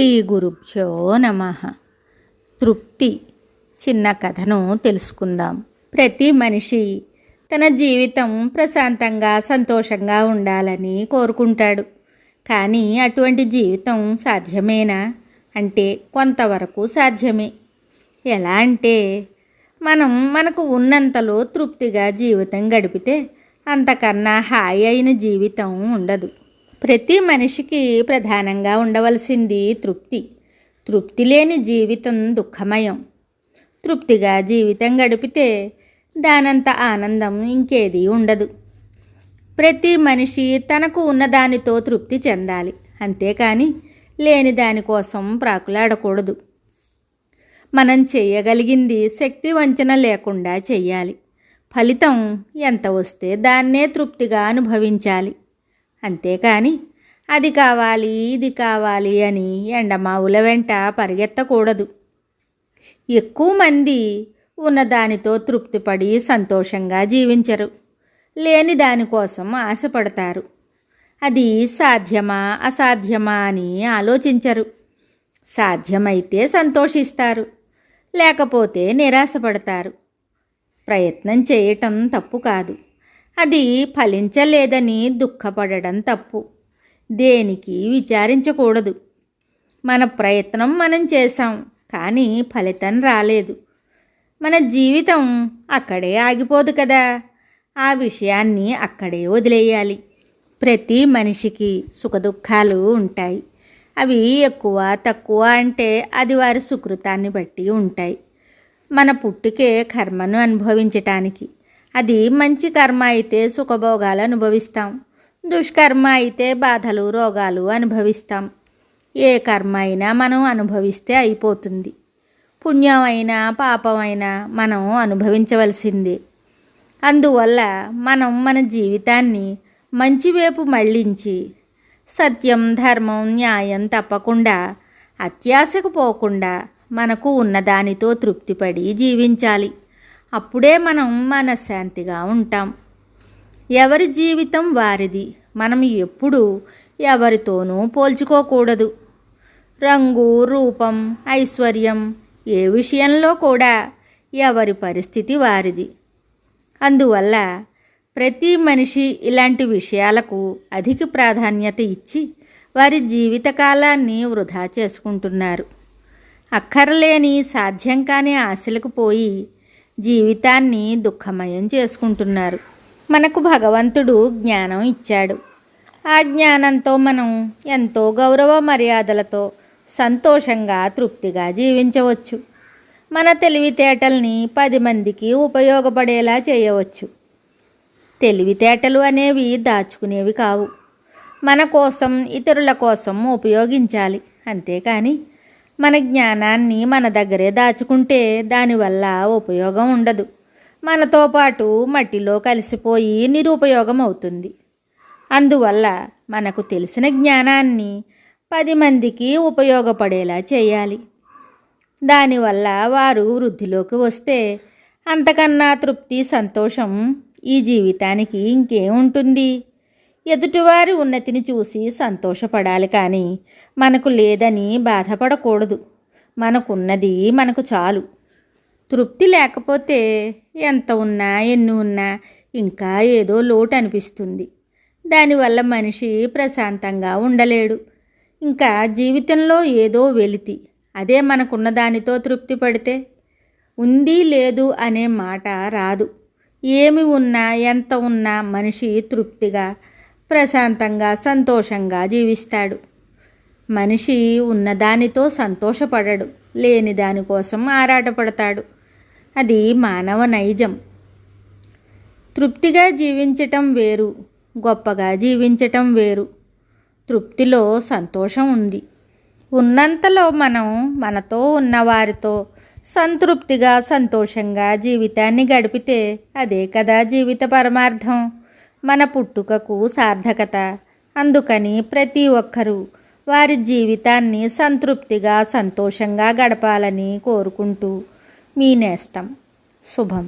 శ్రీ గురుభ్యో నమః. తృప్తి చిన్న కథను తెలుసుకుందాం. ప్రతి మనిషి తన జీవితం ప్రశాంతంగా సంతోషంగా ఉండాలని కోరుకుంటాడు. కానీ అటువంటి జీవితం సాధ్యమేనా అంటే కొంతవరకు సాధ్యమే. ఎలా అంటే మనకు ఉన్నంతలో తృప్తిగా జీవితం గడిపితే అంతకన్నా హాయి అయిన జీవితం ఉండదు. ప్రతి మనిషికి ప్రధానంగా ఉండవలసింది తృప్తి. తృప్తి లేని జీవితం దుఃఖమయం. తృప్తిగా జీవితం గడిపితే దానంత ఆనందం ఇంకేదీ ఉండదు. ప్రతి మనిషి తనకు ఉన్నదానితో తృప్తి చెందాలి, అంతేకాని లేని దానికోసం ప్రాకులాడకూడదు. మనం చేయగలిగింది శక్తి వంచన లేకుండా చెయ్యాలి. ఫలితం ఎంత వస్తే దాన్నే తృప్తిగా అనుభవించాలి. అంతేకాని అది కావాలి ఇది కావాలి అని ఎండమావుల వెంట పరిగెత్తకూడదు. ఎక్కువ మంది ఉన్నదానితో తృప్తిపడి సంతోషంగా జీవించరు, లేని దానికోసం ఆశపడతారు. అది సాధ్యమా అసాధ్యమా అని ఆలోచించరు. సాధ్యమైతే సంతోషిస్తారు, లేకపోతే నిరాశపడతారు. ప్రయత్నం చేయటం తప్పు కాదు, అది ఫలించలేదని దుఃఖపడడం తప్పు. దేనికి విచారించకూడదు. మన ప్రయత్నం మనం చేశాం, కానీ ఫలితం రాలేదు. మన జీవితం అక్కడే ఆగిపోదు కదా, ఆ విషయాన్ని అక్కడే వదిలేయాలి. ప్రతి మనిషికి సుఖదుఖాలు ఉంటాయి. అవి ఎక్కువ తక్కువ అంటే అది వారి సుకృతాన్ని బట్టి ఉంటాయి. మన పుట్టుకే కర్మను అనుభవించటానికి. అది మంచి కర్మ అయితే సుఖభోగాలు అనుభవిస్తాం, దుష్కర్మ అయితే బాధలు రోగాలు అనుభవిస్తాం. ఏ కర్మ అయినా మనం అనుభవిస్తే అయిపోతుంది. పుణ్యమైనా పాపమైనా మనం అనుభవించవలసిందే. అందువల్ల మనం మన జీవితాన్ని మంచివైపు మళ్ళించి సత్యం ధర్మం న్యాయం తప్పకుండా అత్యాశకు పోకుండా మనకు ఉన్నదానితో తృప్తిపడి జీవించాలి. అప్పుడే మనం మనశ్శాంతిగా ఉంటాం. ఎవరి జీవితం వారిది. మనం ఎప్పుడూ ఎవరితోనూ పోల్చుకోకూడదు. రంగు రూపం ఐశ్వర్యం ఏ విషయంలో కూడా ఎవరి పరిస్థితి వారిది. అందువల్ల ప్రతి మనిషి ఇలాంటి విషయాలకు అధిక ప్రాధాన్యత ఇచ్చి వారి జీవితకాలాన్ని వృధా చేసుకుంటున్నారు. అక్కర్లేని సాధ్యం కాని ఆశలకు పోయి జీవితాన్ని దుఃఖమయం చేసుకుంటున్నారు. మనకు భగవంతుడు జ్ఞానం ఇచ్చాడు. ఆ జ్ఞానంతో మనం ఎంతో గౌరవ మర్యాదలతో సంతోషంగా తృప్తిగా జీవించవచ్చు. మన తెలివితేటల్ని 10 మందికి ఉపయోగపడేలా చేయవచ్చు. తెలివితేటలు అనేవి దాచుకునేవి కావు. మన కోసం ఇతరుల కోసం ఉపయోగించాలి, అంతేకాని మన జ్ఞానాన్ని మన దగ్గరే దాచుకుంటే దానివల్ల ఉపయోగం ఉండదు. మనతో పాటు మట్టిలో కలిసిపోయి నిరుపయోగం అవుతుంది. అందువల్ల మనకు తెలిసిన జ్ఞానాన్ని 10 మందికి ఉపయోగపడేలా చేయాలి. దానివల్ల వారు వృద్ధిలోకి వస్తే అంతకన్నా తృప్తి సంతోషం ఈ జీవితానికి ఇంకేముంటుంది. ఎదుటివారి ఉన్నతిని చూసి సంతోషపడాలి, కానీ మనకు లేదని బాధపడకూడదు. మనకున్నది మనకు చాలు. తృప్తి లేకపోతే ఎంత ఉన్నా ఎన్ని ఉన్నా ఇంకా ఏదో లోటు అనిపిస్తుంది. దానివల్ల మనిషి ప్రశాంతంగా ఉండలేడు. ఇంకా జీవితంలో ఏదో వెలితి. అదే మనకున్న దానితో తృప్తి పడితే ఉంది లేదు అనే మాట రాదు. ఏమి ఉన్నా ఎంత ఉన్నా మనిషి తృప్తిగా ప్రశాంతంగా సంతోషంగా జీవిస్తాడు. మనిషి ఉన్నదానితో సంతోషపడడు, లేని దానికోసం ఆరాటపడతాడు. అది మానవ నైజం. తృప్తిగా జీవించటం వేరు, గొప్పగా జీవించటం వేరు. తృప్తిలో సంతోషం ఉంది. ఉన్నంతలో మనం మనతో ఉన్నవారితో సంతృప్తిగా సంతోషంగా జీవితాన్ని గడిపితే అదే కదా జీవిత పరమార్థం, మన పుట్టుకకు సార్థకత. అందుకని ప్రతి ఒక్కరూ వారి జీవితాన్ని సంతృప్తిగా సంతోషంగా గడపాలని కోరుకుంటూ మీ నేస్తం. శుభం.